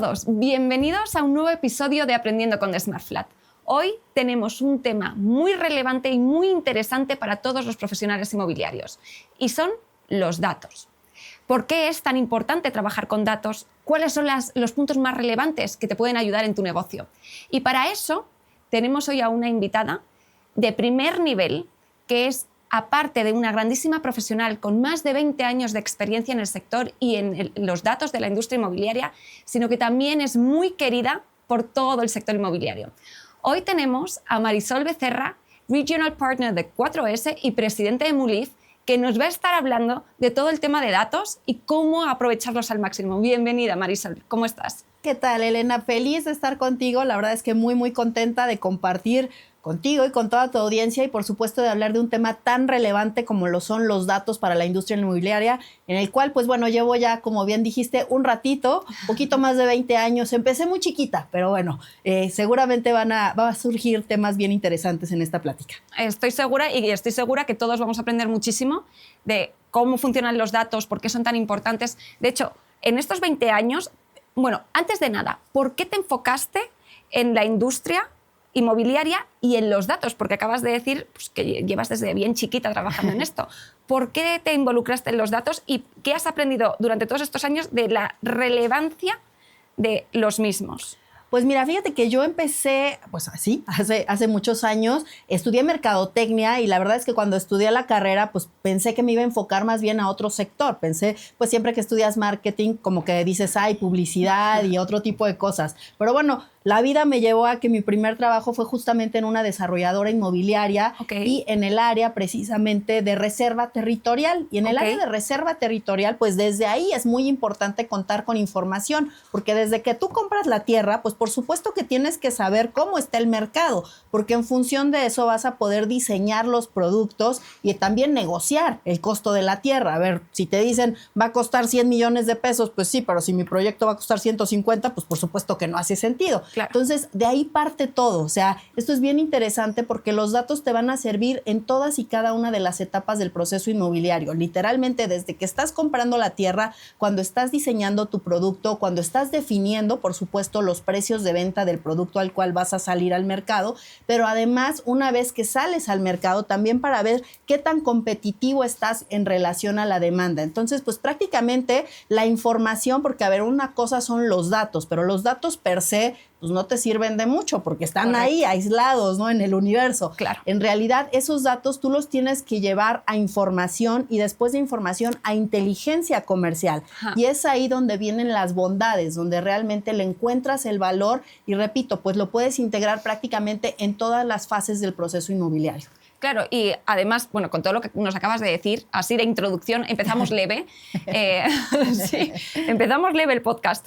todos, bienvenidos a un nuevo episodio de Aprendiendo con SmartFlat. Hoy tenemos un tema muy relevante y muy interesante para todos los profesionales inmobiliarios y son los datos. ¿Por qué es tan importante trabajar con datos? ¿Cuáles son los puntos más relevantes que te pueden ayudar en tu negocio? Y para eso tenemos hoy a una invitada de primer nivel que es, aparte de una grandísima profesional con más de 20 años de experiencia en el sector y en los datos de la industria inmobiliaria, sino que también es muy querida por todo el sector inmobiliario. Hoy tenemos a Marisol Becerra, Regional Partner de 4S y presidente de Mulif, que nos va a estar hablando de todo el tema de datos y cómo aprovecharlos al máximo. Bienvenida, Marisol, ¿cómo estás? ¿Qué tal, Elena? Feliz de estar contigo. La verdad es que muy contenta de compartir contigo y con toda tu audiencia y por supuesto de hablar de un tema tan relevante como lo son los datos para la industria inmobiliaria, en el cual, pues bueno, llevo ya, como bien dijiste, un ratito, poquito más de 20 años. Empecé muy chiquita, pero bueno, seguramente van a surgir temas bien interesantes en esta plática. Estoy segura que todos vamos a aprender muchísimo de cómo funcionan los datos, por qué son tan importantes. De hecho, en estos 20 años, bueno, antes de nada, ¿por qué te enfocaste en la industria inmobiliaria y en los datos? Porque acabas de decir pues, que llevas desde bien chiquita trabajando en esto. ¿Por qué te involucraste en los datos y qué has aprendido durante todos estos años de la relevancia de los mismos? Pues mira, fíjate que yo empecé, pues así, hace muchos años, estudié mercadotecnia y la verdad es que cuando estudié la carrera, pues pensé que me iba a enfocar más bien a otro sector. Pensé, pues siempre que estudias marketing, como que dices, hay publicidad y otro tipo de cosas. Pero bueno, la vida me llevó a que mi primer trabajo fue justamente en una desarrolladora inmobiliaria y en el área precisamente de reserva territorial. Y en el área de reserva territorial, pues desde ahí es muy importante contar con información, porque desde que tú compras la tierra, pues por supuesto que tienes que saber cómo está el mercado, porque en función de eso vas a poder diseñar los productos y también negociar el costo de la tierra. A ver, si te dicen va a costar 100 millones de pesos, pues sí, pero si mi proyecto va a costar 150, pues por supuesto que no hace sentido. Claro. Entonces, de ahí parte todo. O sea, esto es bien interesante porque los datos te van a servir en todas y cada una de las etapas del proceso inmobiliario. Literalmente, desde que estás comprando la tierra, cuando estás diseñando tu producto, cuando estás definiendo, por supuesto, los precios de venta del producto al cual vas a salir al mercado, pero además, una vez que sales al mercado, también para ver qué tan competitivo estás en relación a la demanda. Entonces, pues prácticamente la información, porque a ver, una cosa son los datos, pero los datos per se pues no te sirven de mucho porque están ahí aislados, ¿no? En el universo. Claro. En realidad, esos datos tú los tienes que llevar a información y después de información a inteligencia comercial. Ajá. Y es ahí donde vienen las bondades, donde realmente le encuentras el valor y repito, pues lo puedes integrar prácticamente en todas las fases del proceso inmobiliario. Claro, y además, bueno, con todo lo que nos acabas de decir, así de introducción, empezamos leve. Sí, empezamos leve el podcast.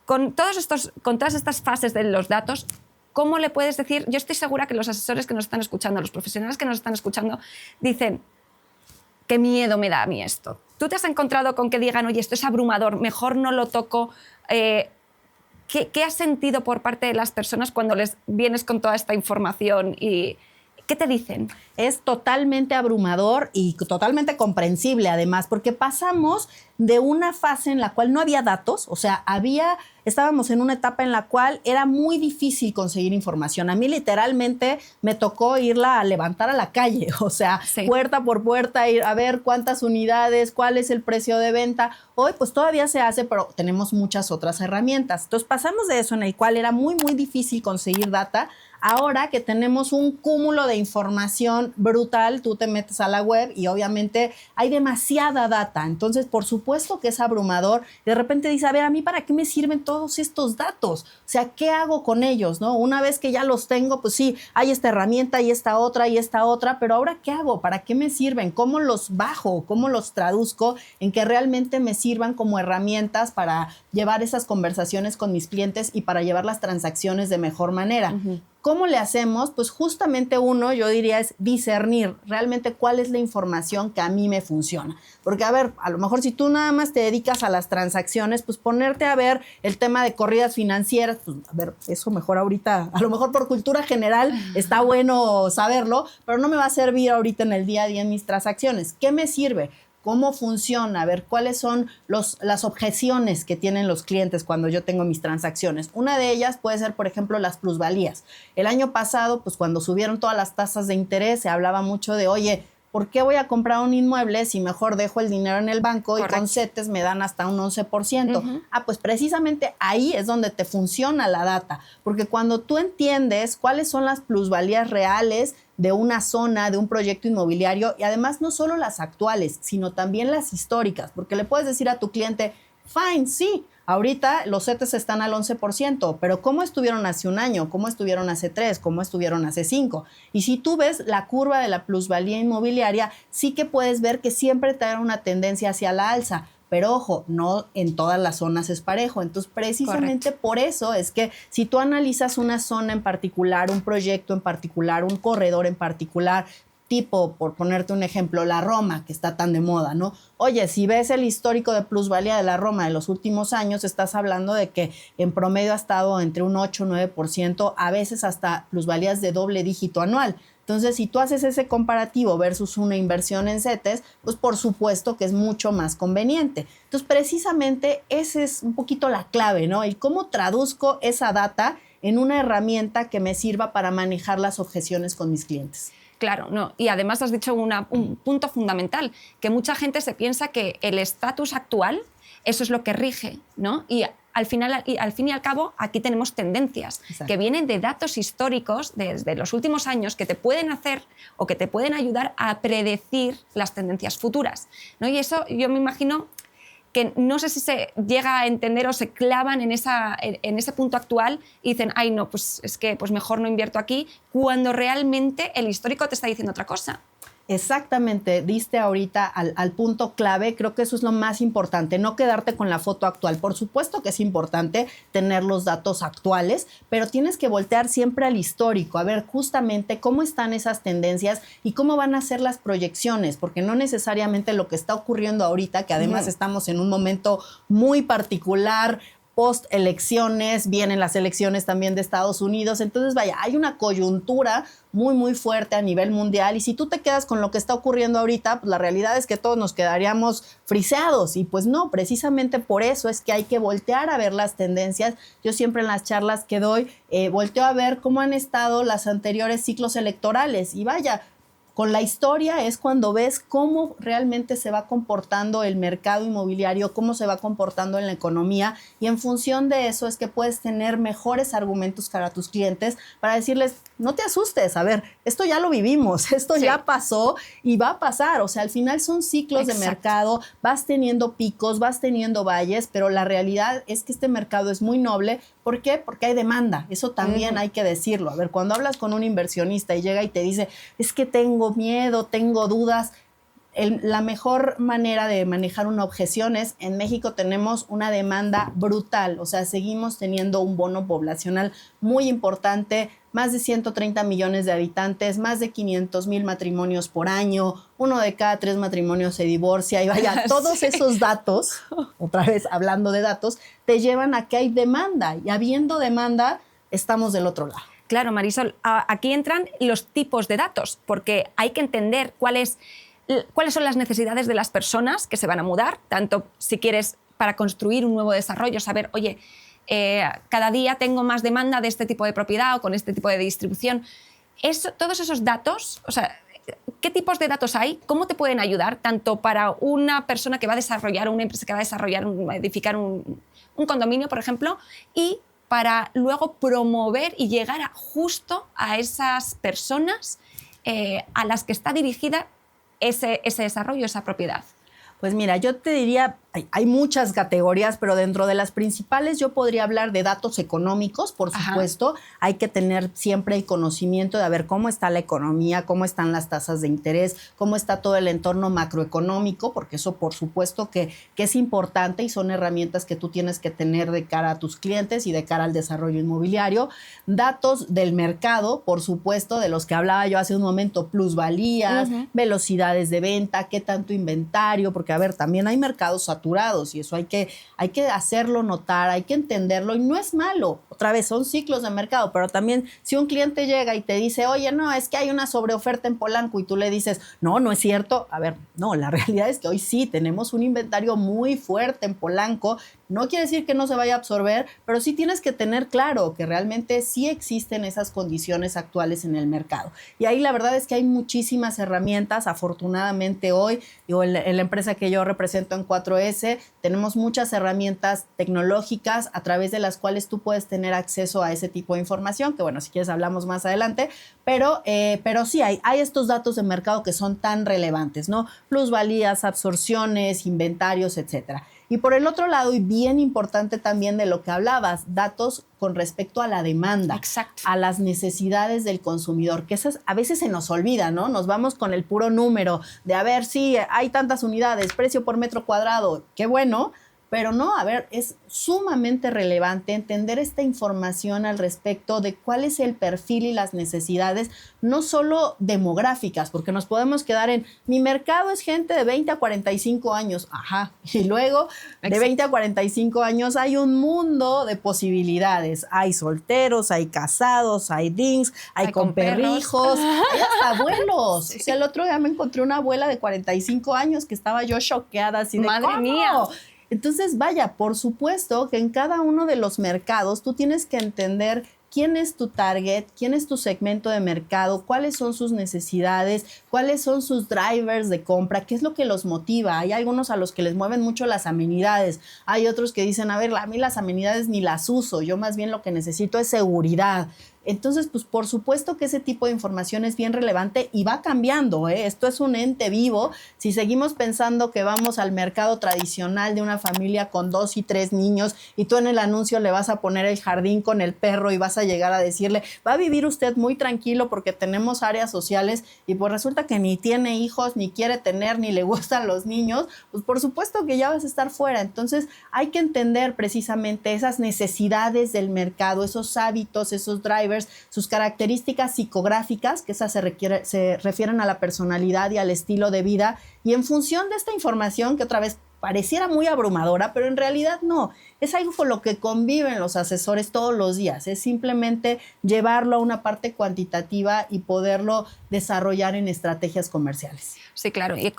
Con todas estas fases de los datos, ¿cómo le puedes decir? Yo estoy segura que los asesores que nos están escuchando, los profesionales que nos están escuchando, dicen, qué miedo me da a mí esto. ¿Tú te has encontrado con que digan, oye, esto es abrumador, mejor no lo toco? ¿Qué has sentido por parte de las personas cuando les vienes con toda esta información y qué te dicen? Es totalmente abrumador y totalmente comprensible además, porque pasamos de una fase en la cual no había datos, o sea, estábamos en una etapa en la cual era muy difícil conseguir información. A mí literalmente me tocó irla a levantar a la calle, o sea, puerta por puerta, ir a ver cuántas unidades, cuál es el precio de venta. Hoy pues todavía se hace, pero tenemos muchas otras herramientas. Entonces pasamos de eso en el cual era muy difícil conseguir data. Ahora que tenemos un cúmulo de información brutal, tú te metes a la web y obviamente hay demasiada data. Entonces, por supuesto que es abrumador. De repente dices, a ver, ¿a mí para qué me sirven todos estos datos? O sea, ¿qué hago con ellos, no? Una vez que ya los tengo, pues sí, hay esta herramienta y esta otra, pero ahora, ¿qué hago? ¿Para qué me sirven? ¿Cómo los bajo? ¿Cómo los traduzco en que realmente me sirvan como herramientas para llevar esas conversaciones con mis clientes y para llevar las transacciones de mejor manera? Uh-huh. ¿Cómo le hacemos? Pues justamente uno, yo diría, es discernir realmente cuál es la información que a mí me funciona. Porque, a ver, a lo mejor si tú nada más te dedicas a las transacciones, pues ponerte a ver el tema de corridas financieras, pues a ver, eso mejor ahorita, a lo mejor por cultura general está bueno saberlo, pero no me va a servir ahorita en el día a día en mis transacciones. ¿Qué me sirve? cómo funciona, a ver cuáles son las objeciones que tienen los clientes cuando yo tengo mis transacciones. Una de ellas puede ser, por ejemplo, las plusvalías. El año pasado, pues cuando subieron todas las tasas de interés, se hablaba mucho de, oye, ¿por qué voy a comprar un inmueble si mejor dejo el dinero en el banco? Correcto. Y con CETES me dan hasta un 11%? Uh-huh. Pues precisamente ahí es donde te funciona la data, porque cuando tú entiendes cuáles son las plusvalías reales de una zona, de un proyecto inmobiliario, y además no solo las actuales, sino también las históricas, porque le puedes decir a tu cliente, fine, sí, ahorita los CETES están al 11%, pero ¿cómo estuvieron hace un año? ¿Cómo estuvieron hace 3? ¿Cómo estuvieron hace 5? Y si tú ves la curva de la plusvalía inmobiliaria, sí que puedes ver que siempre trae una tendencia hacia la alza. Pero ojo, no en todas las zonas es parejo. Entonces, precisamente correcto. Por eso es que si tú analizas una zona en particular, un proyecto en particular, un corredor en particular, tipo, por ponerte un ejemplo, la Roma, que está tan de moda, ¿no? Oye, si ves el histórico de plusvalía de la Roma de los últimos años, estás hablando de que en promedio ha estado entre un 8 o 9%, a veces hasta plusvalías de doble dígito anual. Entonces, si tú haces ese comparativo versus una inversión en CETES, pues por supuesto que es mucho más conveniente. Entonces, precisamente esa es un poquito la clave, ¿no? El cómo traduzco esa data en una herramienta que me sirva para manejar las objeciones con mis clientes. Claro, no. Y además has dicho un punto fundamental, que mucha gente se piensa que el estatus actual, eso es lo que rige, ¿no? Y al fin y al cabo, aquí tenemos tendencias. Exacto. Que vienen de datos históricos desde los últimos años que te pueden hacer o que te pueden ayudar a predecir las tendencias futuras, ¿no? Y eso yo me imagino que no sé si se llega a entender o se clavan en ese punto actual y dicen, ay, no, pues es que pues mejor no invierto aquí, cuando realmente el histórico te está diciendo otra cosa. Exactamente, diste ahorita al punto clave. Creo que eso es lo más importante, no quedarte con la foto actual. Por supuesto que es importante tener los datos actuales, pero tienes que voltear siempre al histórico, a ver justamente cómo están esas tendencias y cómo van a ser las proyecciones, porque no necesariamente lo que está ocurriendo ahorita, que además estamos en un momento muy particular, post elecciones, vienen las elecciones también de Estados Unidos, entonces vaya, hay una coyuntura muy, muy fuerte a nivel mundial y si tú te quedas con lo que está ocurriendo ahorita, pues la realidad es que todos nos quedaríamos friseados y pues no, precisamente por eso es que hay que voltear a ver las tendencias. Yo siempre en las charlas que doy, volteo a ver cómo han estado los anteriores ciclos electorales y vaya, con la historia es cuando ves cómo realmente se va comportando el mercado inmobiliario, cómo se va comportando en la economía y en función de eso es que puedes tener mejores argumentos para tus clientes para decirles, no te asustes, a ver, esto ya lo vivimos, esto ya pasó y va a pasar. O sea, al final son ciclos de mercado, vas teniendo picos, vas teniendo valles, pero la realidad es que este mercado es muy noble. ¿Por qué? Porque hay demanda, eso también hay que decirlo. A ver, cuando hablas con un inversionista y llega y te dice, es que tengo miedo, tengo dudas, la mejor manera de manejar una objeción es, en México tenemos una demanda brutal, o sea, seguimos teniendo un bono poblacional muy importante, más de 130 millones de habitantes, más de 500,000 matrimonios por año, 1 de cada 3 matrimonios se divorcia y vaya, todos esos datos, otra vez hablando de datos, te llevan a que hay demanda y habiendo demanda, estamos del otro lado. Claro, Marisol, aquí entran los tipos de datos, porque hay que entender cuáles son las necesidades de las personas que se van a mudar, tanto si quieres para construir un nuevo desarrollo, saber, oye, cada día tengo más demanda de este tipo de propiedad o con este tipo de distribución. Todos esos datos, o sea, ¿qué tipos de datos hay? ¿Cómo te pueden ayudar tanto para una persona que va a desarrollar, una empresa que va a desarrollar, edificar un condominio, por ejemplo, y para luego promover y llegar justo a esas personas a las que está dirigida ese desarrollo, esa propiedad? Pues mira, yo te diría, hay muchas categorías, pero dentro de las principales yo podría hablar de datos económicos, por supuesto. Hay que tener siempre el conocimiento de a ver cómo está la economía, cómo están las tasas de interés, cómo está todo el entorno macroeconómico, porque eso por supuesto que es importante y son herramientas que tú tienes que tener de cara a tus clientes y de cara al desarrollo inmobiliario. Datos del mercado, por supuesto, de los que hablaba yo hace un momento, plusvalías, velocidades de venta, qué tanto inventario, porque porque, a ver, también hay mercados saturados y eso hay que hacerlo notar, hay que entenderlo y no es malo. Otra vez, son ciclos de mercado, pero también si un cliente llega y te dice, oye, no, es que hay una sobreoferta en Polanco y tú le dices, no, no es cierto. A ver, no, la realidad es que hoy sí tenemos un inventario muy fuerte en Polanco. No quiere decir que no se vaya a absorber, pero sí tienes que tener claro que realmente sí existen esas condiciones actuales en el mercado. Y ahí la verdad es que hay muchísimas herramientas. Afortunadamente hoy, digo, en la empresa que yo represento en 4S, tenemos muchas herramientas tecnológicas a través de las cuales tú puedes tener acceso a ese tipo de información, que bueno, si quieres hablamos más adelante, pero sí hay estos datos de mercado que son tan relevantes, ¿no? Plusvalías, absorciones, inventarios, etcétera. Y por el otro lado, y bien importante también de lo que hablabas, datos con respecto a la demanda. Exacto. A las necesidades del consumidor, que esas a veces se nos olvida, ¿no? Nos vamos con el puro número de, a ver, sí, hay tantas unidades, precio por metro cuadrado, qué bueno, pero no, a ver, es sumamente relevante entender esta información al respecto de cuál es el perfil y las necesidades, no solo demográficas, porque nos podemos quedar en, mi mercado es gente de 20 a 45 años, ajá, y luego de 20 a 45 años hay un mundo de posibilidades, hay solteros, hay casados, hay dings, hay con perrijos, hay hasta abuelos. Sí. O sea, el otro día me encontré una abuela de 45 años que estaba yo choqueada así de, ¡madre mía! Entonces, vaya, por supuesto que en cada uno de los mercados tú tienes que entender quién es tu target, quién es tu segmento de mercado, cuáles son sus necesidades, cuáles son sus drivers de compra, qué es lo que los motiva. Hay algunos a los que les mueven mucho las amenidades, hay otros que dicen, a ver, a mí las amenidades ni las uso, yo más bien lo que necesito es seguridad. Entonces, pues por supuesto que ese tipo de información es bien relevante y va cambiando, ¿eh? Esto es un ente vivo. Si seguimos pensando que vamos al mercado tradicional de una familia con 2 y 3 niños y tú en el anuncio le vas a poner el jardín con el perro y vas a llegar a decirle, va a vivir usted muy tranquilo porque tenemos áreas sociales y pues resulta que ni tiene hijos, ni quiere tener, ni le gustan los niños, pues por supuesto que ya vas a estar fuera. Entonces, hay que entender precisamente esas necesidades del mercado, esos hábitos, esos drivers, sus características psicográficas, que esas se refieren a la personalidad y al estilo de vida, y en función de esta información, que otra vez pareciera muy abrumadora, pero en realidad no, es algo con lo que conviven los asesores todos los días, es simplemente llevarlo a una parte cuantitativa y poderlo desarrollar en estrategias comerciales. Sí, claro, y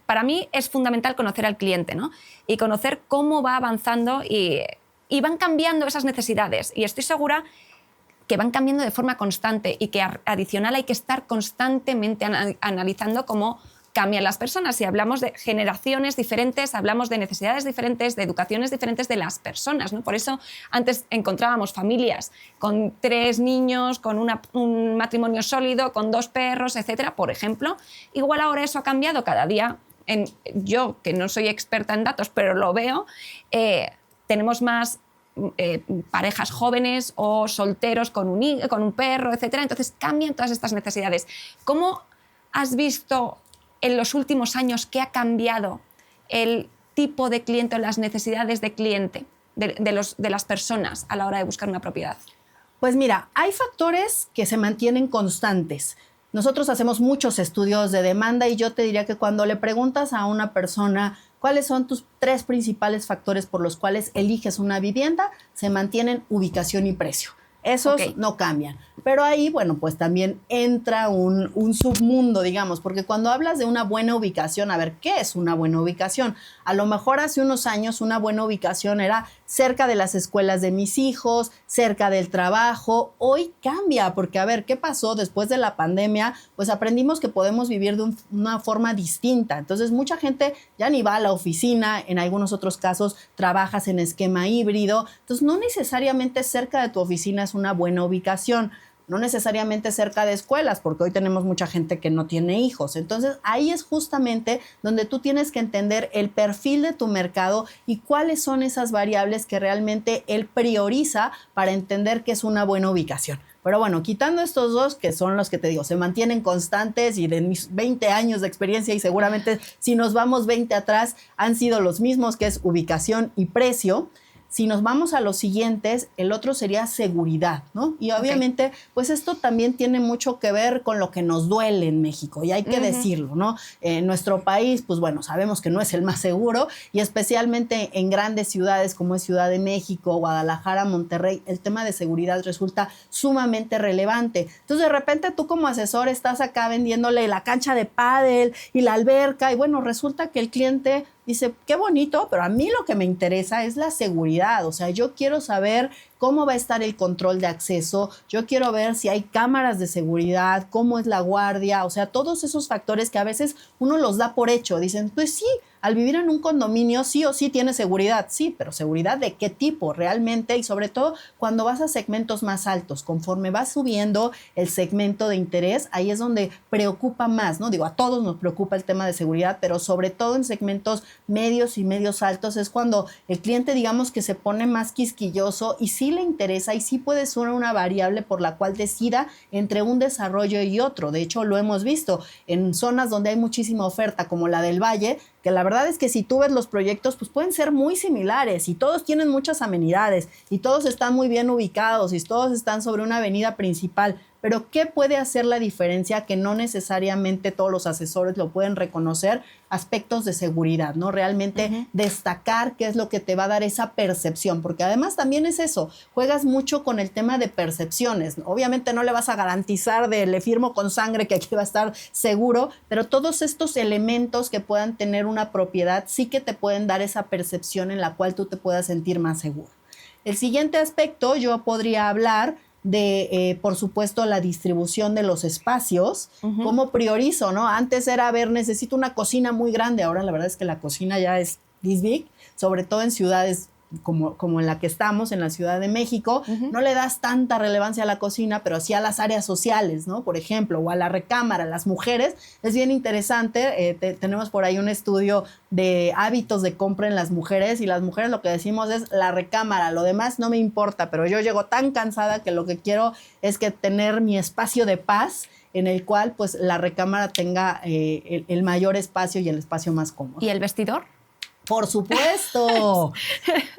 para mí es fundamental conocer al cliente, ¿no? Y conocer cómo va avanzando y van cambiando esas necesidades, y estoy segura que van cambiando de forma constante y que adicional hay que estar constantemente analizando cómo cambian las personas. Si hablamos de generaciones diferentes, hablamos de necesidades diferentes, de educaciones diferentes de las personas, ¿no? Por eso antes encontrábamos familias con 3 niños, con un matrimonio sólido, con 2 perros, etcétera, por ejemplo. Igual ahora eso ha cambiado cada día. Yo, que no soy experta en datos, pero lo veo, tenemos más parejas jóvenes o solteros con un perro, etcétera. Entonces cambian todas estas necesidades. ¿Cómo has visto en los últimos años que ha cambiado el tipo de cliente o las necesidades de cliente de las personas a la hora de buscar una propiedad? Pues mira, hay factores que se mantienen constantes. Nosotros hacemos muchos estudios de demanda y yo te diría que cuando le preguntas a una persona cuáles son tus 3 principales factores por los cuales eliges una vivienda, se mantienen ubicación y precio. Esos no cambian. Pero ahí, bueno, pues también entra un submundo, digamos, porque cuando hablas de una buena ubicación, a ver, ¿qué es una buena ubicación? A lo mejor hace unos años una buena ubicación era cerca de las escuelas de mis hijos, cerca del trabajo. Hoy cambia, porque a ver, ¿qué pasó después de la pandemia? Pues aprendimos que podemos vivir de una forma distinta. Entonces, mucha gente ya ni va a la oficina, en algunos otros casos trabajas en esquema híbrido. Entonces, no necesariamente cerca de tu oficina es una buena ubicación. No necesariamente cerca de escuelas, porque hoy tenemos mucha gente que no tiene hijos. Entonces, ahí es justamente donde tú tienes que entender el perfil de tu mercado y cuáles son esas variables que realmente él prioriza para entender que es una buena ubicación. Pero bueno, quitando estos 2, que son los que te digo, se mantienen constantes y de mis 20 años de experiencia y seguramente si nos vamos 20 atrás han sido los mismos, que es ubicación y precio. Si nos vamos a los siguientes, el otro sería seguridad, ¿no? Y obviamente, pues esto también tiene mucho que ver con lo que nos duele en México, y hay que decirlo, ¿no? Nuestro país, pues bueno, sabemos que no es el más seguro, y especialmente en grandes ciudades como es Ciudad de México, Guadalajara, Monterrey, el tema de seguridad resulta sumamente relevante. Entonces, de repente tú como asesor estás acá vendiéndole la cancha de pádel y la alberca, y bueno, resulta que el cliente dice, qué bonito, pero a mí lo que me interesa es la seguridad. O sea, yo quiero saber cómo va a estar el control de acceso, yo quiero ver si hay cámaras de seguridad, cómo es la guardia, o sea, todos esos factores que a veces uno los da por hecho. Dicen, pues sí, al vivir en un condominio sí o sí tiene seguridad, sí, pero seguridad de qué tipo realmente, y sobre todo cuando vas a segmentos más altos, conforme vas subiendo el segmento de interés, ahí es donde preocupa más, ¿no? Digo, a todos nos preocupa el tema de seguridad, pero sobre todo en segmentos medios y medios altos es cuando el cliente, digamos, que se pone más quisquilloso y sí le interesa, y sí puede ser una variable por la cual decida entre un desarrollo y otro. De hecho, lo hemos visto en zonas donde hay muchísima oferta, como la del Valle, que la verdad es que si tú ves los proyectos, pues pueden ser muy similares y todos tienen muchas amenidades y todos están muy bien ubicados y todos están sobre una avenida principal. Pero ¿qué puede hacer la diferencia? Que no necesariamente todos los asesores lo pueden reconocer, aspectos de seguridad, ¿no? Realmente destacar qué es lo que te va a dar esa percepción, porque además también es eso, juegas mucho con el tema de percepciones. Obviamente no le vas a garantizar de le firmo con sangre que aquí va a estar seguro, pero todos estos elementos que puedan tener una propiedad sí que te pueden dar esa percepción en la cual tú te puedas sentir más seguro. El siguiente aspecto, yo podría hablar de, por supuesto, la distribución de los espacios, cómo priorizo, ¿no? Antes era, a ver, necesito una cocina muy grande, ahora la verdad es que la cocina ya es this big, sobre todo en ciudades como en la que estamos, en la Ciudad de México, no le das tanta relevancia a la cocina, pero sí a las áreas sociales, ¿no? Por ejemplo, o a la recámara, las mujeres. Es bien interesante, tenemos por ahí un estudio de hábitos de compra en las mujeres, y las mujeres lo que decimos es la recámara, lo demás no me importa, pero yo llego tan cansada que lo que quiero es que tener mi espacio de paz, en el cual pues la recámara tenga el mayor espacio y el espacio más cómodo. ¿Y el vestidor? Por supuesto,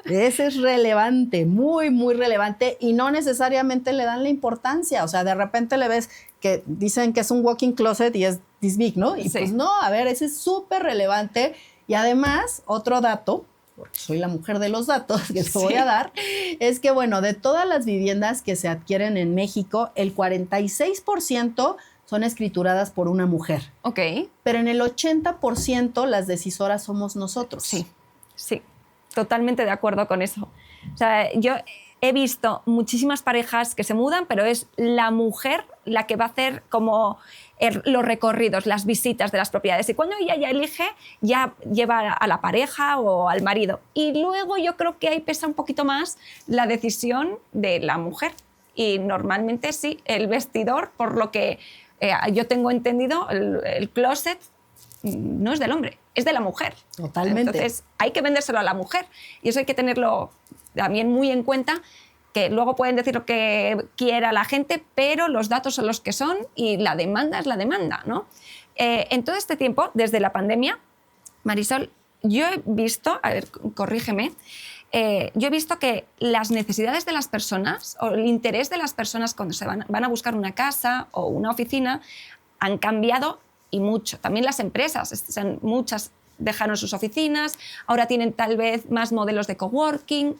ese es relevante, muy, muy relevante, y no necesariamente le dan la importancia. O sea, de repente le ves que dicen que es un walk-in closet y es this big, ¿no? Y pues no, a ver, ese es súper relevante. Y además, otro dato, porque soy la mujer de los datos que te voy a dar, es que, bueno, de todas las viviendas que se adquieren en México, el 46% son escrituradas por una mujer. Ok. Pero en el 80% las decisoras somos nosotros. Sí, sí, totalmente de acuerdo con eso. O sea, yo he visto muchísimas parejas que se mudan, pero es la mujer la que va a hacer como los recorridos, las visitas de las propiedades. Y cuando ella ya elige, ya lleva a la pareja o al marido. Y luego yo creo que ahí pesa un poquito más la decisión de la mujer. Y normalmente sí, el vestidor, por lo que yo tengo entendido, el closet no es del hombre, es de la mujer. Totalmente. Entonces hay que vendérselo a la mujer, y eso hay que tenerlo también muy en cuenta, que luego pueden decir lo que quiera la gente, pero los datos son los que son y la demanda es la demanda, ¿no? En todo este tiempo, desde la pandemia, Marisol, yo he visto, a ver, corrígeme, yo he visto que las necesidades de las personas o el interés de las personas cuando se van a buscar una casa o una oficina han cambiado, y mucho. También las empresas, muchas dejaron sus oficinas, ahora tienen tal vez más modelos de coworking,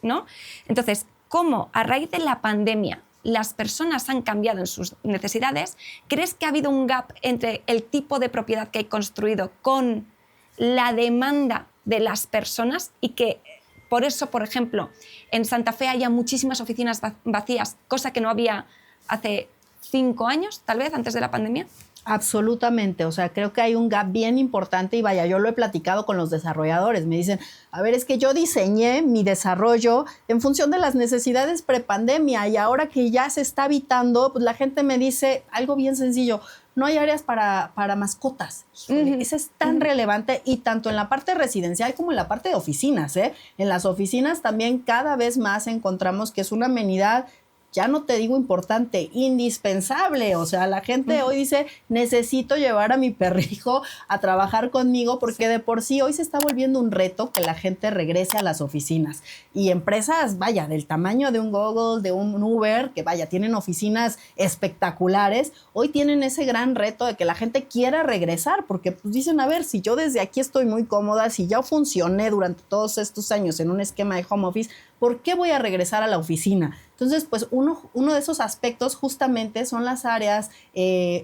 ¿no? Entonces, ¿cómo a raíz de la pandemia las personas han cambiado en sus necesidades? ¿Crees que ha habido un gap entre el tipo de propiedad que hay construido con la demanda de las personas, y que por eso, por ejemplo, en Santa Fe haya muchísimas oficinas vacías, cosa que no había hace 5 años, tal vez, antes de la pandemia? Absolutamente, o sea, creo que hay un gap bien importante, y vaya, yo lo he platicado con los desarrolladores, me dicen, a ver, es que yo diseñé mi desarrollo en función de las necesidades prepandemia, y ahora que ya se está habitando, pues la gente me dice algo bien sencillo: no hay áreas para mascotas. Eso es tan relevante, y tanto en la parte residencial como en la parte de oficinas, ¿eh? En las oficinas también cada vez más encontramos que es una amenidad ya no te digo importante, indispensable. O sea, la gente hoy dice, necesito llevar a mi perrijo a trabajar conmigo porque de por sí hoy se está volviendo un reto que la gente regrese a las oficinas. Y empresas, vaya, del tamaño de un Google, de un Uber, que vaya, tienen oficinas espectaculares, hoy tienen ese gran reto de que la gente quiera regresar porque pues dicen, a ver, si yo desde aquí estoy muy cómoda, si ya funcioné durante todos estos años en un esquema de home office, ¿por qué voy a regresar a la oficina? Entonces, pues uno de esos aspectos justamente son las áreas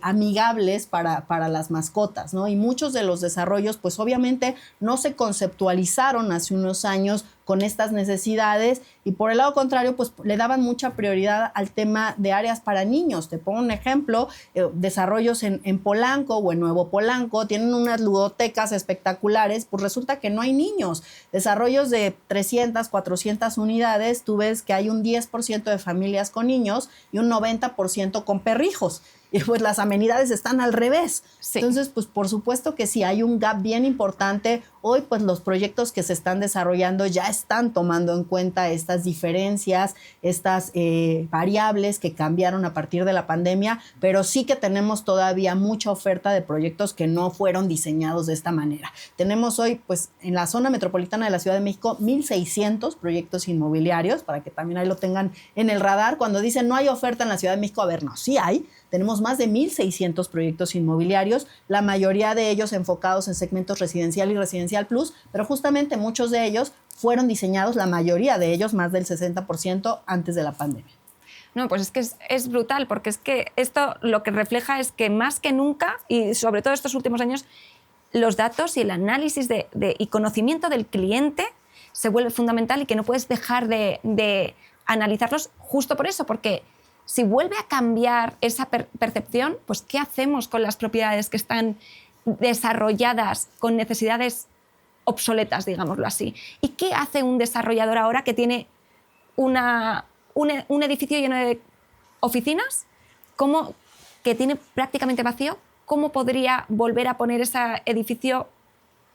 amigables para las mascotas, ¿no? Y muchos de los desarrollos, pues obviamente no se conceptualizaron hace unos años con estas necesidades y por el lado contrario, pues le daban mucha prioridad al tema de áreas para niños. Te pongo un ejemplo, desarrollos en Polanco o en Nuevo Polanco, tienen unas ludotecas espectaculares, pues resulta que no hay niños. Desarrollos de 300, 400 unidades, tú ves que hay un 10% de familias con niños y un 90% con perrijos. Y pues las amenidades están al revés. Sí. Entonces, pues por supuesto que sí, hay un gap bien importante. Hoy, pues los proyectos que se están desarrollando ya están tomando en cuenta estas diferencias, estas variables que cambiaron a partir de la pandemia, pero sí que tenemos todavía mucha oferta de proyectos que no fueron diseñados de esta manera. Tenemos hoy, pues en la zona metropolitana de la Ciudad de México, 1,600 proyectos inmobiliarios, para que también ahí lo tengan en el radar. Cuando dicen no hay oferta en la Ciudad de México, a ver, no, sí hay. Tenemos más de 1,600 proyectos inmobiliarios, la mayoría de ellos enfocados en segmentos residencial y residencial plus, pero justamente muchos de ellos fueron diseñados, la mayoría de ellos, más del 60% antes de la pandemia. No, pues es que es brutal, porque es que esto lo que refleja es que más que nunca, y sobre todo estos últimos años, los datos y el análisis y conocimiento del cliente se vuelve fundamental y que no puedes dejar de analizarlos justo por eso, porque si vuelve a cambiar esa percepción, pues ¿qué hacemos con las propiedades que están desarrolladas con necesidades obsoletas, digámoslo así? ¿Y qué hace un desarrollador ahora que tiene un edificio lleno de oficinas, que tiene prácticamente vacío? ¿Cómo podría volver a poner ese edificio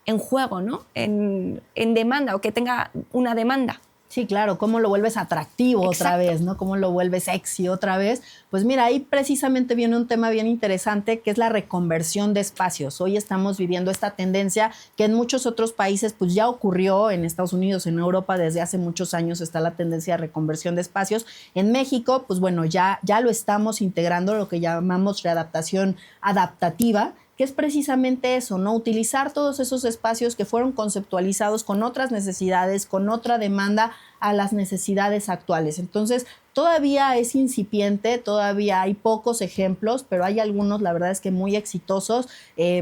en juego, ¿no? en demanda o que tenga una demanda? Sí, claro, ¿cómo lo vuelves atractivo otra vez, ¿no? ¿Cómo lo vuelves sexy otra vez? Pues mira, ahí precisamente viene un tema bien interesante que es la reconversión de espacios. Hoy estamos viviendo esta tendencia que en muchos otros países pues ya ocurrió, en Estados Unidos, en Europa, desde hace muchos años está la tendencia de reconversión de espacios. En México, pues bueno, ya lo estamos integrando, lo que llamamos readaptación adaptativa, que es precisamente eso, ¿no? Utilizar todos esos espacios que fueron conceptualizados con otras necesidades, con otra demanda a las necesidades actuales. Entonces, todavía es incipiente, todavía hay pocos ejemplos, pero hay algunos, la verdad es que muy exitosos,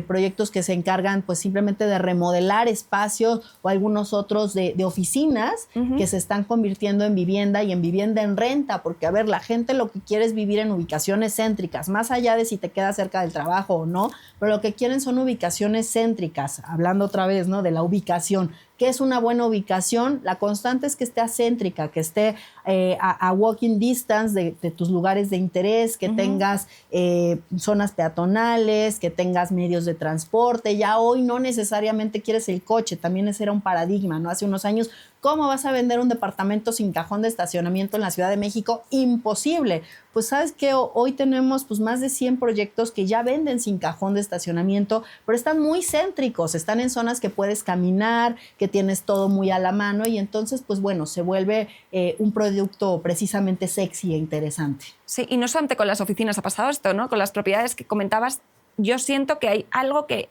proyectos que se encargan pues simplemente de remodelar espacios o algunos otros de oficinas que se están convirtiendo en vivienda y en vivienda en renta, porque a ver, la gente lo que quiere es vivir en ubicaciones céntricas, más allá de si te queda cerca del trabajo o no, pero lo que quieren son ubicaciones céntricas, hablando otra vez, ¿no? De la ubicación. ¿Qué es una buena ubicación? La constante es que esté céntrica, que esté a walking distance de tus lugares de interés, que tengas zonas peatonales, que tengas medios de transporte. Ya hoy no necesariamente quieres el coche, también ese era un paradigma, ¿no? Hace unos años, ¿cómo vas a vender un departamento sin cajón de estacionamiento en la Ciudad de México? Imposible. Pues sabes que hoy tenemos pues más de 100 proyectos que ya venden sin cajón de estacionamiento, pero están muy céntricos, están en zonas que puedes caminar, que tienes todo muy a la mano y entonces pues bueno, se vuelve un producto precisamente sexy e interesante. Sí, y no solamente con las oficinas ha pasado esto, ¿no? Con las propiedades que comentabas, yo siento que hay algo que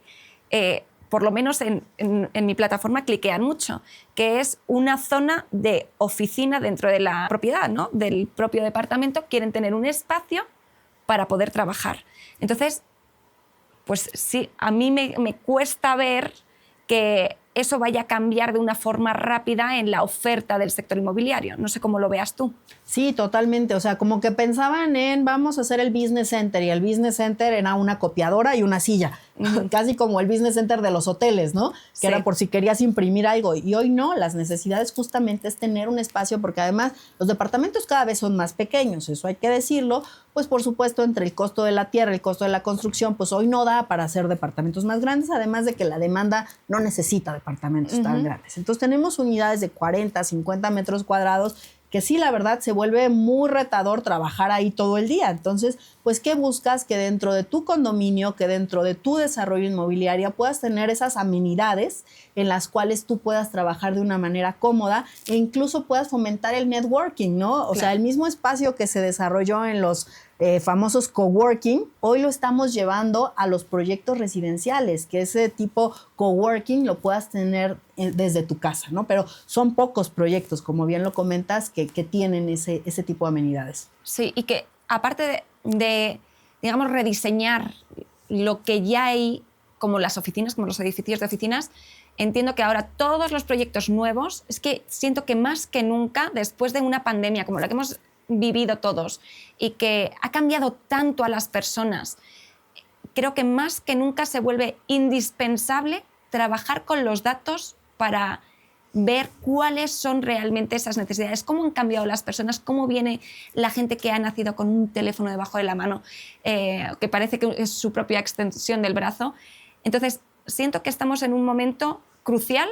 por lo menos en mi plataforma cliquean mucho, que es una zona de oficina dentro de la propiedad, ¿no? Del propio departamento, quieren tener un espacio para poder trabajar. Entonces, pues sí, a mí me cuesta ver que eso vaya a cambiar de una forma rápida en la oferta del sector inmobiliario. No sé cómo lo veas tú. Sí, totalmente. O sea, como que pensaban en vamos a hacer el business center y el business center era una copiadora y una silla. Casi como el business center de los hoteles, ¿no? Que era por si querías imprimir algo. Y hoy no, las necesidades justamente es tener un espacio porque además los departamentos cada vez son más pequeños, eso hay que decirlo. Pues por supuesto entre el costo de la tierra, el costo de la construcción, pues hoy no da para hacer departamentos más grandes, además de que la demanda no necesita departamentos tan grandes. Entonces tenemos unidades de 40, 50 metros cuadrados que sí, la verdad, se vuelve muy retador trabajar ahí todo el día. Entonces, pues, ¿qué buscas? Que dentro de tu condominio, que dentro de tu desarrollo inmobiliario puedas tener esas amenidades en las cuales tú puedas trabajar de una manera cómoda e incluso puedas fomentar el networking, ¿no? O sea, el mismo espacio que se desarrolló en los famosos coworking, hoy lo estamos llevando a los proyectos residenciales, que ese tipo coworking lo puedas tener desde tu casa, ¿no? Pero son pocos proyectos, como bien lo comentas, que tienen ese tipo de amenidades. Sí, y que aparte de, digamos, rediseñar lo que ya hay, como las oficinas, como los edificios de oficinas, entiendo que ahora todos los proyectos nuevos, es que siento que más que nunca, después de una pandemia como la que hemos vivido todos y que ha cambiado tanto a las personas, creo que más que nunca se vuelve indispensable trabajar con los datos para ver cuáles son realmente esas necesidades, cómo han cambiado las personas, cómo viene la gente que ha nacido con un teléfono debajo de la mano, que parece que es su propia extensión del brazo. Entonces, siento que estamos en un momento crucial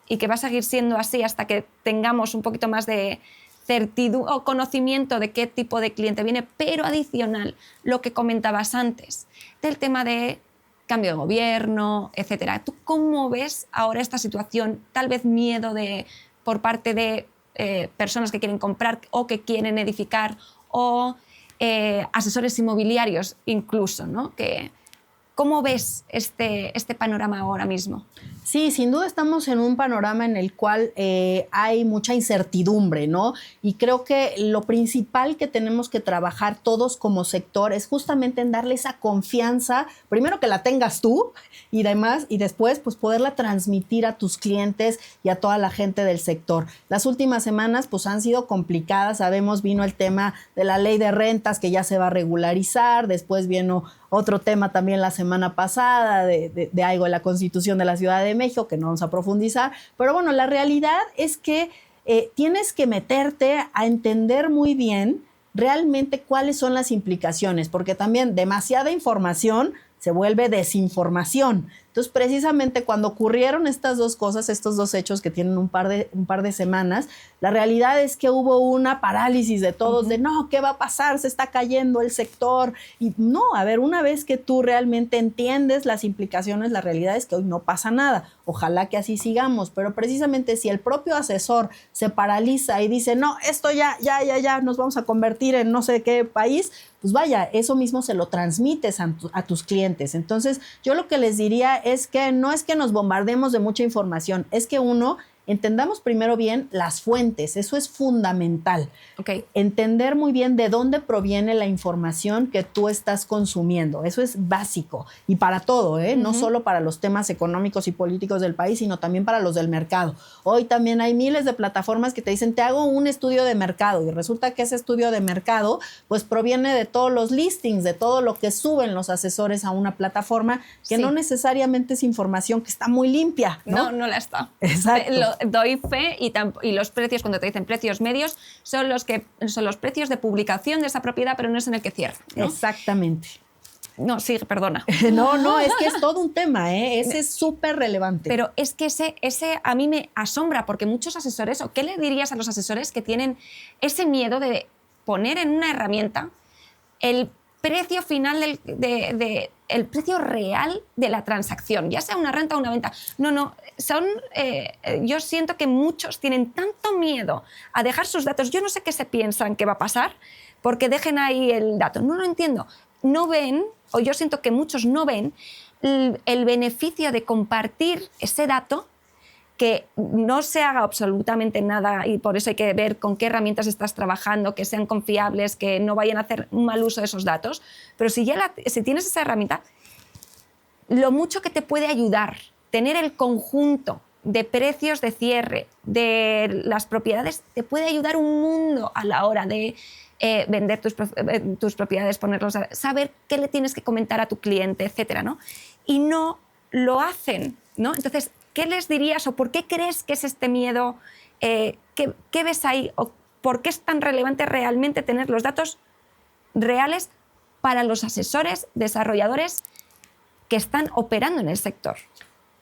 y que va a seguir siendo así hasta que tengamos un poquito más de certidumbre o conocimiento de qué tipo de cliente viene, pero adicional, lo que comentabas antes, del tema de cambio de gobierno, etcétera. ¿Tú cómo ves ahora esta situación? Tal vez miedo por parte de personas que quieren comprar o que quieren edificar o asesores inmobiliarios incluso, ¿no? ¿Cómo ves este panorama ahora mismo? Sí, sin duda estamos en un panorama en el cual hay mucha incertidumbre, ¿no? Y creo que lo principal que tenemos que trabajar todos como sector es justamente en darle esa confianza, primero que la tengas tú y demás, y después pues poderla transmitir a tus clientes y a toda la gente del sector. Las últimas semanas pues han sido complicadas, sabemos, vino el tema de la ley de rentas que ya se va a regularizar, después vino otro tema también la semana pasada de algo de la Constitución de la Ciudad de México, que no vamos a profundizar. Pero bueno, la realidad es que tienes que meterte a entender muy bien realmente cuáles son las implicaciones, porque también demasiada información se vuelve desinformación. Entonces, precisamente cuando ocurrieron estas dos cosas, estos dos hechos que tienen un par de semanas, la realidad es que hubo una parálisis de todos, de no, ¿qué va a pasar? Se está cayendo el sector. Y no, a ver, una vez que tú realmente entiendes las implicaciones, la realidad es que hoy no pasa nada. Ojalá que así sigamos, pero precisamente si el propio asesor se paraliza y dice, no, esto ya, nos vamos a convertir en no sé qué país, pues vaya, eso mismo se lo transmites a tus clientes. Entonces, yo lo que les diría es que no es que nos bombardemos de mucha información, es que entendamos primero bien las fuentes, eso es fundamental. Okay. Entender muy bien de dónde proviene la información que tú estás consumiendo, eso es básico y para todo, no solo para los temas económicos y políticos del país, sino también para los del mercado. Hoy también hay miles de plataformas que te dicen, te hago un estudio de mercado y resulta que ese estudio de mercado pues proviene de todos los listings, de todo lo que suben los asesores a una plataforma que no necesariamente es información que está muy limpia, ¿no? No la está. Exacto. Doy fe y los precios, cuando te dicen precios medios, son los precios de publicación de esa propiedad, pero no es en el que cierra, ¿no? Exactamente. No, sí, perdona. No, es que es todo un tema, ese es súper relevante. Pero es que ese a mí me asombra, porque muchos asesores, ¿o qué le dirías a los asesores que tienen ese miedo de poner en una herramienta el precio final el precio real de la transacción, ya sea una renta o una venta? Yo siento que muchos tienen tanto miedo a dejar sus datos. Yo no sé qué se piensan que va a pasar porque dejen ahí el dato. No lo entiendo. No ven, o yo siento que muchos no ven el beneficio de compartir ese dato, que no se haga absolutamente nada, y por eso hay que ver con qué herramientas estás trabajando, que sean confiables, que no vayan a hacer un mal uso de esos datos. Pero si tienes esa herramienta, lo mucho que te puede ayudar tener el conjunto de precios de cierre de las propiedades, te puede ayudar un mundo a la hora de vender tus propiedades, saber qué le tienes que comentar a tu cliente, etcétera, ¿no? Y no lo hacen, ¿no? Entonces, ¿qué les dirías o por qué crees que es este miedo? ¿Qué ves ahí? ¿O por qué es tan relevante realmente tener los datos reales para los asesores, desarrolladores que están operando en el sector?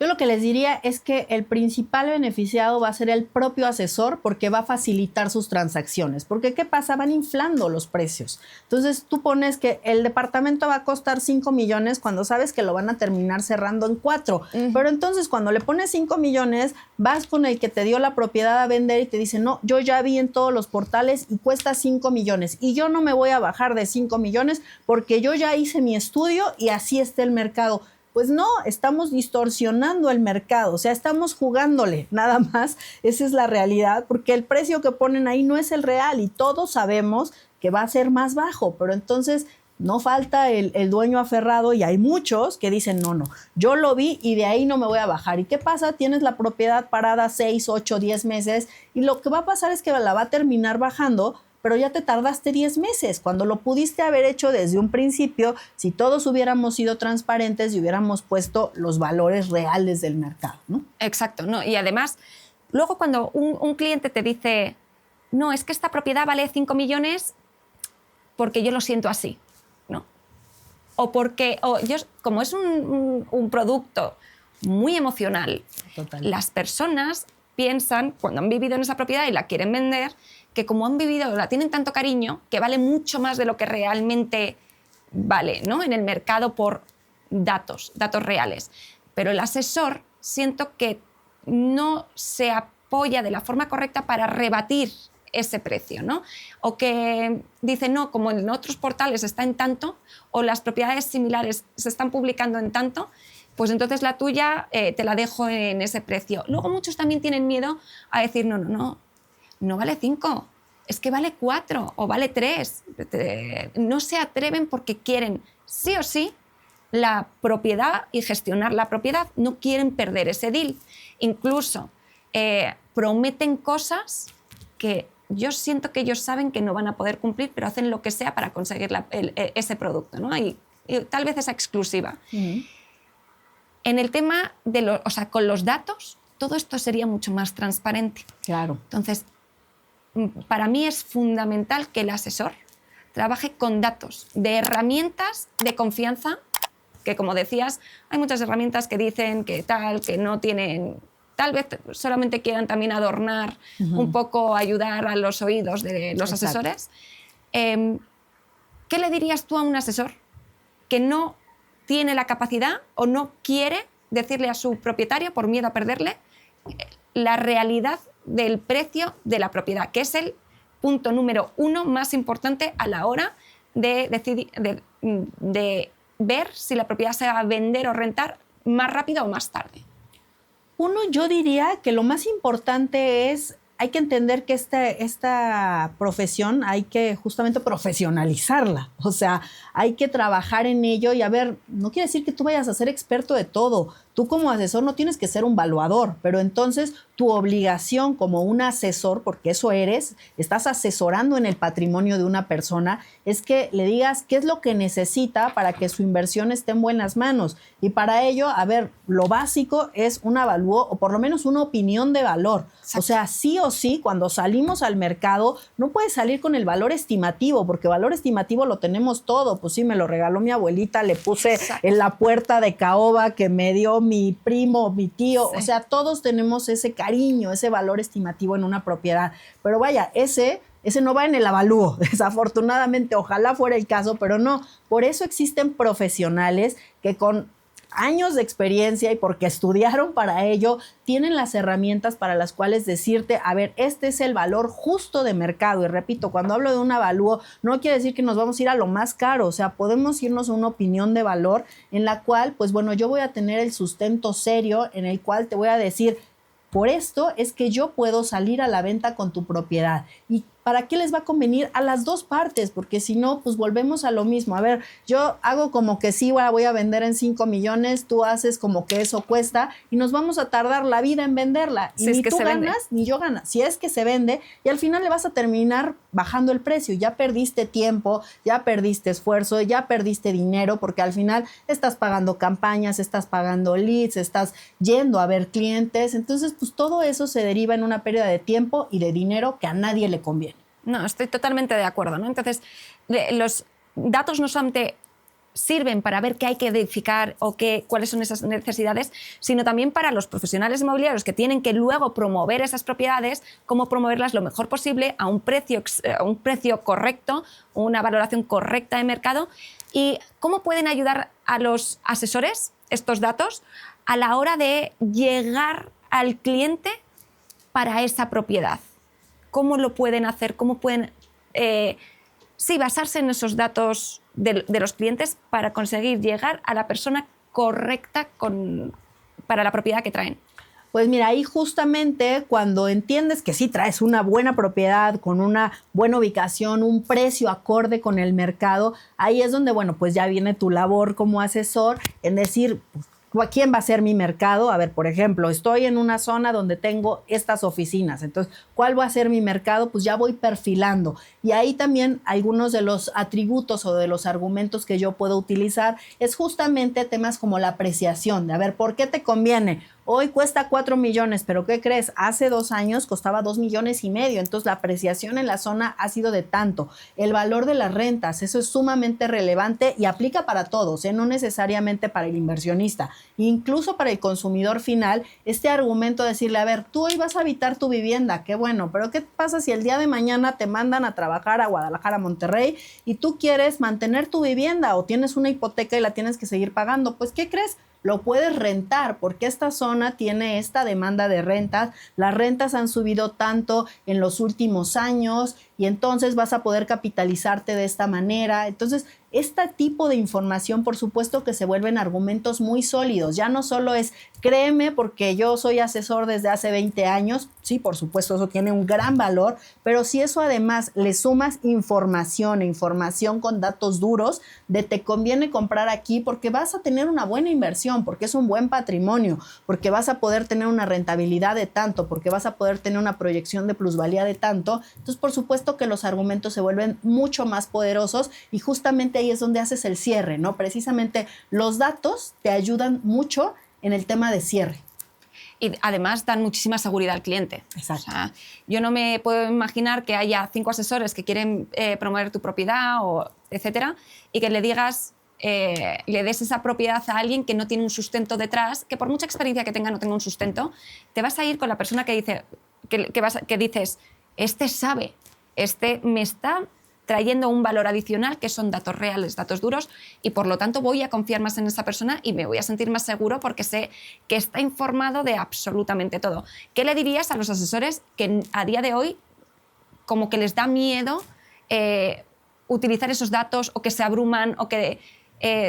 Yo lo que les diría es que el principal beneficiado va a ser el propio asesor porque va a facilitar sus transacciones. Porque ¿qué pasa? Van inflando los precios. Entonces tú pones que el departamento va a costar 5 millones cuando sabes que lo van a terminar cerrando en 4. Pero entonces cuando le pones 5 millones, vas con el que te dio la propiedad a vender y te dice, no, yo ya vi en todos los portales y cuesta 5 millones. Y yo no me voy a bajar de 5 millones porque yo ya hice mi estudio y así está el mercado. Pues no, estamos distorsionando el mercado, o sea, estamos jugándole, nada más, esa es la realidad, porque el precio que ponen ahí no es el real y todos sabemos que va a ser más bajo, pero entonces no falta el dueño aferrado y hay muchos que dicen, no, yo lo vi y de ahí no me voy a bajar. ¿Y qué pasa? Tienes la propiedad parada 6, 8, 10 meses y lo que va a pasar es que la va a terminar bajando, pero ya te tardaste 10 meses, cuando lo pudiste haber hecho desde un principio, si todos hubiéramos sido transparentes y hubiéramos puesto los valores reales del mercado, ¿no? Exacto, ¿no? Y además, luego cuando un cliente te dice, no, es que esta propiedad vale 5 millones porque yo lo siento así, ¿no? O porque, como es un producto muy emocional, Total. las personas piensan, cuando han vivido en esa propiedad y la quieren vender, que como han vivido, la tienen tanto cariño, que vale mucho más de lo que realmente vale, ¿no? En el mercado por datos reales. Pero el asesor siento que no se apoya de la forma correcta para rebatir ese precio, ¿no? O que dice, no, como en otros portales está en tanto, o las propiedades similares se están publicando en tanto, pues entonces la tuya te la dejo en ese precio. Luego muchos también tienen miedo a decir, no vale 5, es que vale 4 o vale 3. No se atreven porque quieren sí o sí la propiedad y gestionar la propiedad. No quieren perder ese deal. Incluso prometen cosas que yo siento que ellos saben que no van a poder cumplir, pero hacen lo que sea para conseguir ese producto, ¿no? Y tal vez esa exclusiva. En el tema con los datos, todo esto sería mucho más transparente. Claro. Entonces, para mí es fundamental que el asesor trabaje con datos de herramientas de confianza, que como decías, hay muchas herramientas que dicen que no tienen, tal vez solamente quieran también adornar un poco, ayudar a los oídos de los asesores. ¿Qué le dirías tú a un asesor que no tiene la capacidad o no quiere decirle a su propietario, por miedo a perderle, la realidad del precio de la propiedad, que es el punto número 1 más importante a la hora de decidir, de ver si la propiedad se va a vender o rentar más rápido o más tarde? Yo diría que lo más importante es, hay que entender que esta profesión hay que justamente profesionalizarla. O sea, hay que trabajar en ello y no quiere decir que tú vayas a ser experto de todo. Tú como asesor no tienes que ser un valuador, pero entonces tu obligación como un asesor, porque eso eres, estás asesorando en el patrimonio de una persona, es que le digas qué es lo que necesita para que su inversión esté en buenas manos. Y para ello, lo básico es un avalúo o por lo menos una opinión de valor. Exacto. O sea, sí o sí, cuando salimos al mercado, no puedes salir con el valor estimativo, porque valor estimativo lo tenemos todo. Pues sí, me lo regaló mi abuelita, le puse Exacto. en la puerta de caoba que me dio mi primo, mi tío. Sí. O sea, todos tenemos ese cariño, ese valor estimativo en una propiedad. Pero vaya, ese no va en el avalúo, desafortunadamente. Ojalá fuera el caso, pero no. Por eso existen profesionales que con años de experiencia y porque estudiaron para ello, tienen las herramientas para las cuales decirte, este es el valor justo de mercado. Y repito, cuando hablo de un avalúo, no quiere decir que nos vamos a ir a lo más caro. O sea, podemos irnos a una opinión de valor en la cual, pues bueno, yo voy a tener el sustento serio en el cual te voy a decir, por esto es que yo puedo salir a la venta con tu propiedad. ¿Y para qué les va a convenir? A las dos partes, porque si no, pues volvemos a lo mismo. Yo hago como que sí voy a vender en 5 millones, tú haces como que eso cuesta y nos vamos a tardar la vida en venderla. Y ni tú ganas, ni yo gano. Si es que se vende, y al final le vas a terminar bajando el precio. Ya perdiste tiempo, ya perdiste esfuerzo, ya perdiste dinero, porque al final estás pagando campañas, estás pagando leads, estás yendo a ver clientes. Entonces, pues todo eso se deriva en una pérdida de tiempo y de dinero que a nadie le conviene. No, estoy totalmente de acuerdo, ¿no? Entonces, los datos no solamente sirven para ver qué hay que edificar o cuáles son esas necesidades, sino también para los profesionales inmobiliarios que tienen que luego promover esas propiedades, cómo promoverlas lo mejor posible a un precio correcto, una valoración correcta de mercado, y cómo pueden ayudar a los asesores estos datos a la hora de llegar al cliente para esa propiedad. ¿Cómo lo pueden hacer? ¿Cómo pueden basarse en esos datos de los clientes para conseguir llegar a la persona correcta para la propiedad que traen? Pues mira, ahí justamente cuando entiendes que sí traes una buena propiedad, con una buena ubicación, un precio acorde con el mercado, ahí es donde, bueno, pues ya viene tu labor como asesor en decir, pues, ¿quién va a ser mi mercado? A ver, por ejemplo, estoy en una zona donde tengo estas oficinas. Entonces, ¿cuál va a ser mi mercado? Pues ya voy perfilando. Y ahí también algunos de los atributos o de los argumentos que yo puedo utilizar es justamente temas como la apreciación. De, a ver, ¿por qué te conviene? Hoy cuesta 4 millones, pero ¿qué crees? Hace 2 años costaba 2,5 millones. Entonces, la apreciación en la zona ha sido de tanto. El valor de las rentas, eso es sumamente relevante y aplica para todos, no necesariamente para el inversionista. Incluso para el consumidor final, este argumento de decirle, a ver, tú hoy vas a habitar tu vivienda, qué bueno, pero ¿qué pasa si el día de mañana te mandan a trabajar a Guadalajara, Monterrey, y tú quieres mantener tu vivienda o tienes una hipoteca y la tienes que seguir pagando? Pues, ¿qué crees? Lo puedes rentar porque esta zona tiene esta demanda de rentas. Las rentas han subido tanto en los últimos años y entonces vas a poder capitalizarte de esta manera. Entonces, este tipo de información, por supuesto que se vuelven argumentos muy sólidos. Ya no solo es, créeme porque yo soy asesor desde hace 20 años. Sí, por supuesto, eso tiene un gran valor, pero si eso además le sumas información con datos duros, de te conviene comprar aquí porque vas a tener una buena inversión, porque es un buen patrimonio, porque vas a poder tener una rentabilidad de tanto, porque vas a poder tener una proyección de plusvalía de tanto. Entonces, por supuesto que los argumentos se vuelven mucho más poderosos y justamente ahí es donde haces el cierre, ¿no? Precisamente los datos te ayudan mucho en el tema de cierre. Y además dan muchísima seguridad al cliente. Exacto. O sea, yo no me puedo imaginar que haya 5 asesores que quieren promover tu propiedad, etcétera, y que le digas, le des esa propiedad a alguien que no tiene un sustento detrás, que por mucha experiencia que tenga no tenga un sustento, te vas a ir con la persona que dice, que dices, este sabe, este me está trayendo un valor adicional que son datos reales, datos duros, y por lo tanto voy a confiar más en esa persona y me voy a sentir más seguro porque sé que está informado de absolutamente todo. ¿Qué le dirías a los asesores que a día de hoy como que les da miedo utilizar esos datos o que se abruman o que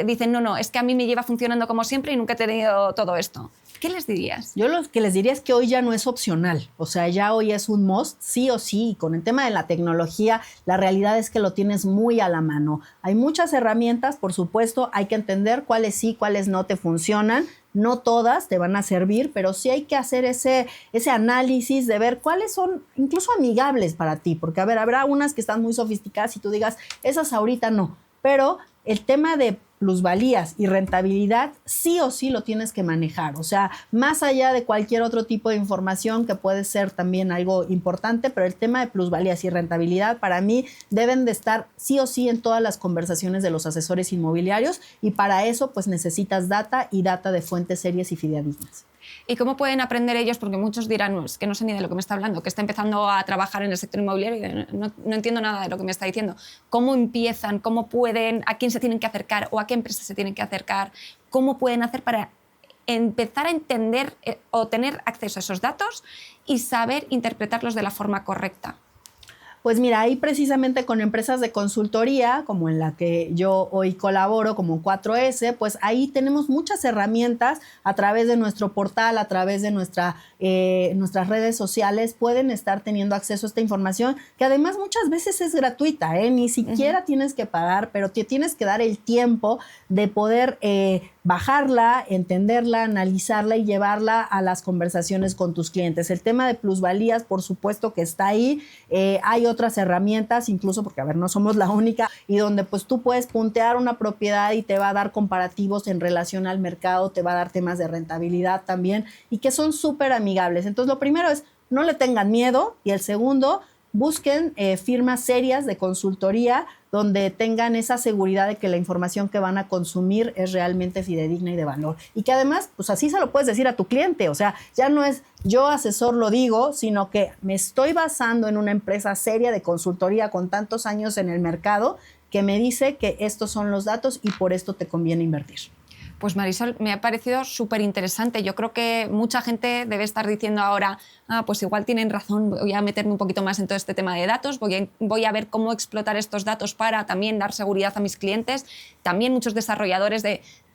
dicen, no, es que a mí me lleva funcionando como siempre y nunca he tenido todo esto? ¿Qué les dirías? Yo lo que les diría es que hoy ya no es opcional, o sea, ya hoy es un must, sí o sí, y con el tema de la tecnología, la realidad es que lo tienes muy a la mano. Hay muchas herramientas, por supuesto, hay que entender cuáles sí, cuáles no te funcionan. No todas te van a servir, pero sí hay que hacer ese análisis de ver cuáles son incluso amigables para ti, porque a ver, habrá unas que están muy sofisticadas y tú digas, esas ahorita no, pero el tema de plusvalías y rentabilidad sí o sí lo tienes que manejar, o sea, más allá de cualquier otro tipo de información que puede ser también algo importante, pero el tema de plusvalías y rentabilidad para mí deben de estar sí o sí en todas las conversaciones de los asesores inmobiliarios y para eso pues necesitas data y data de fuentes serias y fidedignas. ¿Y cómo pueden aprender ellos? Porque muchos dirán, no, es que no sé ni de lo que me está hablando, que está empezando a trabajar en el sector inmobiliario y no entiendo nada de lo que me está diciendo. ¿Cómo empiezan? ¿Cómo pueden? ¿A quién se tienen que acercar? ¿O a qué empresas se tienen que acercar? ¿Cómo pueden hacer para empezar a entender o tener acceso a esos datos y saber interpretarlos de la forma correcta? Pues mira, ahí precisamente con empresas de consultoría, como en la que yo hoy colaboro, como 4S, pues ahí tenemos muchas herramientas a través de nuestro portal, a través de nuestras redes sociales, pueden estar teniendo acceso a esta información, que además muchas veces es gratuita, ni siquiera tienes que pagar, pero te tienes que dar el tiempo de poder bajarla, entenderla, analizarla y llevarla a las conversaciones con tus clientes. El tema de plusvalías, por supuesto que está ahí. Hay otras herramientas, incluso porque, a ver, no somos la única, y donde pues tú puedes puntear una propiedad y te va a dar comparativos en relación al mercado, te va a dar temas de rentabilidad también, y que son súper amigables. Entonces, lo primero es, no le tengan miedo, y el segundo, busquen firmas serias de consultoría donde tengan esa seguridad de que la información que van a consumir es realmente fidedigna y de valor. Y que además, pues así se lo puedes decir a tu cliente. O sea, ya no es yo asesor lo digo, sino que me estoy basando en una empresa seria de consultoría con tantos años en el mercado que me dice que estos son los datos y por esto te conviene invertir. Pues Marisol, me ha parecido súper interesante. Yo creo que mucha gente debe estar diciendo ahora, pues igual tienen razón, voy a meterme un poquito más en todo este tema de datos, voy a ver cómo explotar estos datos para también dar seguridad a mis clientes. También muchos desarrolladores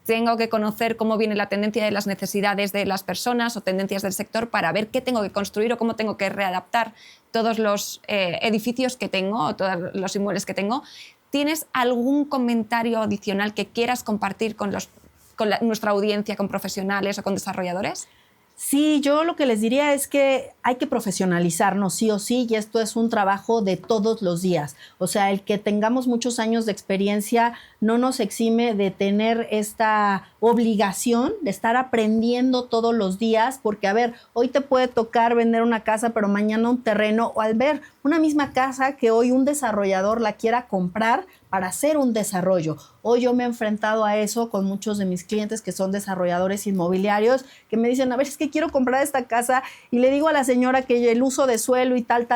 tengo que conocer cómo viene la tendencia de las necesidades de las personas o tendencias del sector para ver qué tengo que construir o cómo tengo que readaptar todos los edificios que tengo o todos los inmuebles que tengo. ¿Tienes algún comentario adicional que quieras compartir con nuestra audiencia, con profesionales o con desarrolladores? Sí, yo lo que les diría es que hay que profesionalizarnos sí o sí y esto es un trabajo de todos los días. O sea, el que tengamos muchos años de experiencia no nos exime de tener esta obligación de estar aprendiendo todos los días porque, a ver, hoy te puede tocar vender una casa, pero mañana un terreno o al ver una misma casa que hoy un desarrollador la quiera comprar para hacer un desarrollo. Hoy yo me he enfrentado a eso con muchos de mis clientes que son desarrolladores inmobiliarios que me dicen, a ver, es que quiero comprar esta casa y le digo a la señora que el uso de suelo y tal,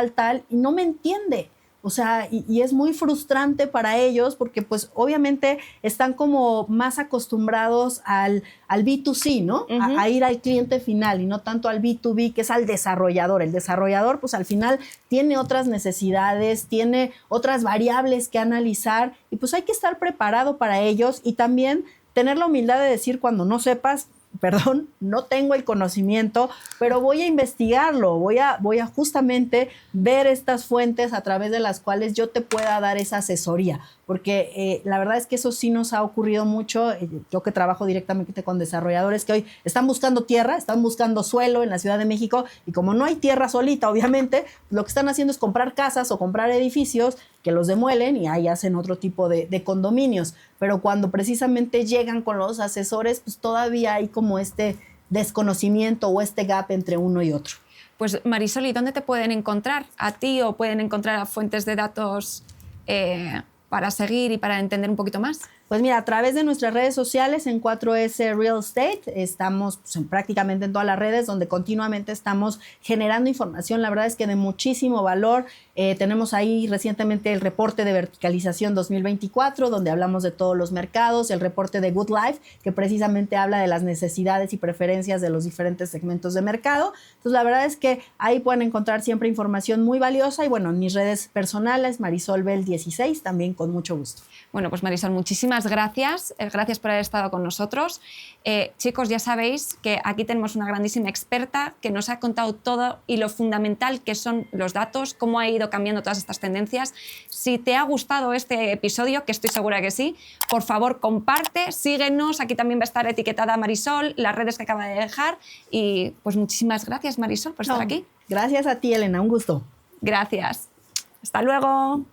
y no me entiende. O sea, y es muy frustrante para ellos porque pues obviamente están como más acostumbrados al B2C, ¿no? Uh-huh. A ir al cliente final y no tanto al B2B, que es al desarrollador. El desarrollador pues al final tiene otras necesidades, tiene otras variables que analizar y pues hay que estar preparado para ellos y también tener la humildad de decir cuando no sepas, perdón, no tengo el conocimiento, pero voy a investigarlo, voy a justamente ver estas fuentes a través de las cuales yo te pueda dar esa asesoría, porque la verdad es que eso sí nos ha ocurrido mucho, yo que trabajo directamente con desarrolladores que hoy están buscando tierra, están buscando suelo en la Ciudad de México y como no hay tierra solita, obviamente, lo que están haciendo es comprar casas o comprar edificios que los demuelen y ahí hacen otro tipo de condominios. Pero cuando precisamente llegan con los asesores, pues todavía hay como este desconocimiento o este gap entre uno y otro. Pues Marisol, ¿y dónde te pueden encontrar? ¿A ti o pueden encontrar a fuentes de datos para seguir y para entender un poquito más? Pues mira, a través de nuestras redes sociales en 4S Real Estate, estamos pues, prácticamente en todas las redes donde continuamente estamos generando información, la verdad es que de muchísimo valor. Tenemos ahí recientemente el reporte de verticalización 2024, donde hablamos de todos los mercados, el reporte de Good Life, que precisamente habla de las necesidades y preferencias de los diferentes segmentos de mercado. Entonces, la verdad es que ahí pueden encontrar siempre información muy valiosa y bueno, en mis redes personales, Marisol Bell 16, también con mucho gusto. Bueno, pues Marisol, muchísimas gracias. Gracias por haber estado con nosotros. Chicos, ya sabéis que aquí tenemos una grandísima experta que nos ha contado todo y lo fundamental que son los datos, cómo ha ido cambiando todas estas tendencias. Si te ha gustado este episodio, que estoy segura que sí, por favor comparte, síguenos. Aquí también va a estar etiquetada Marisol, las redes que acaba de dejar. Y pues muchísimas gracias, Marisol, por estar aquí. Gracias a ti, Elena. Un gusto. Gracias. Hasta luego.